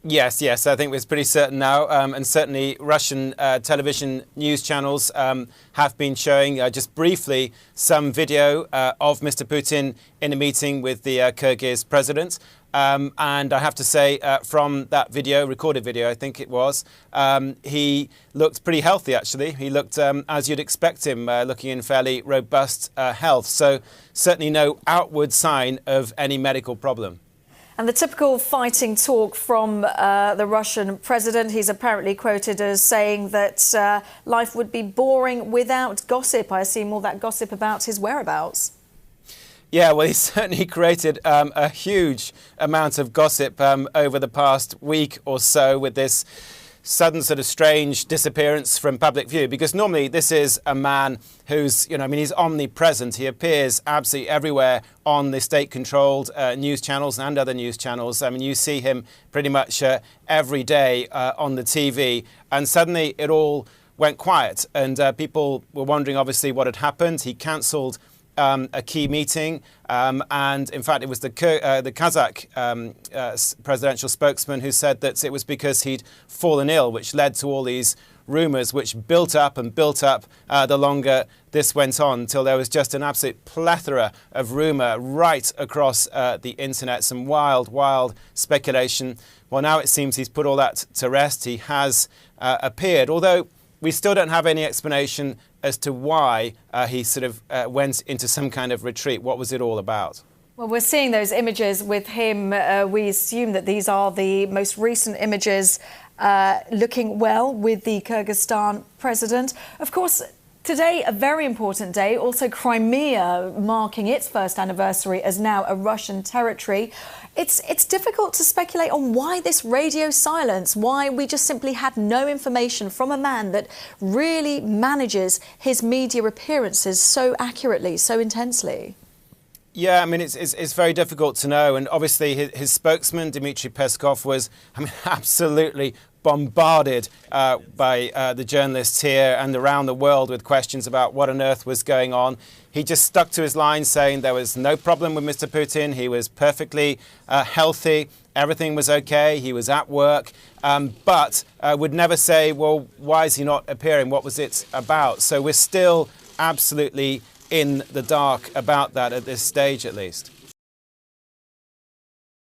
Yes, yes, I think it's pretty certain now. And certainly Russian television news channels have been showing just briefly some video of Mr. Putin in a meeting with the Kyrgyz president. And I have to say, from that video, recorded video, I think it was, he looked pretty healthy, actually. He looked as you'd expect him, looking in fairly robust health. So certainly no outward sign of any medical problem. And the typical fighting talk from the Russian president, he's apparently quoted as saying that life would be boring without gossip. I assume all that gossip about his whereabouts. Yeah, well, he's certainly created a huge amount of gossip over the past week or so with this sudden sort of strange disappearance from public view, because normally this is a man who's, he's omnipresent. He appears absolutely everywhere on the state-controlled news channels and other news channels. I mean, you see him pretty much every day on the TV, and suddenly it all went quiet, and people were wondering, obviously, what had happened. He cancelled a key meeting, and in fact it was the Kazakh presidential spokesman who said that it was because he'd fallen ill, which led to all these rumours which built up and built up the longer this went on, until there was just an absolute plethora of rumour right across the internet, some wild speculation. Well, now it seems he's put all that to rest. He has appeared, although we still don't have any explanation as to why he sort of went into some kind of retreat. What was it all about? Well, we're seeing those images with him. We assume that these are the most recent images looking well with the Kyrgyzstan president. Of course, today, a very important day, also Crimea marking its first anniversary as now a Russian territory. It's difficult to speculate on why this radio silence, why we just simply had no information from a man that really manages his media appearances so accurately, so intensely. Yeah, I mean, it's very difficult to know. And obviously his spokesman, Dmitry Peskov, was, absolutely bombarded by the journalists here and around the world with questions about what on earth was going on. He just stuck to his line, saying there was no problem with Mr. Putin. He was perfectly healthy. Everything was okay. He was at work, but would never say, well, why is he not appearing? What was it about? So we're still absolutely in the dark about that at this stage, at least.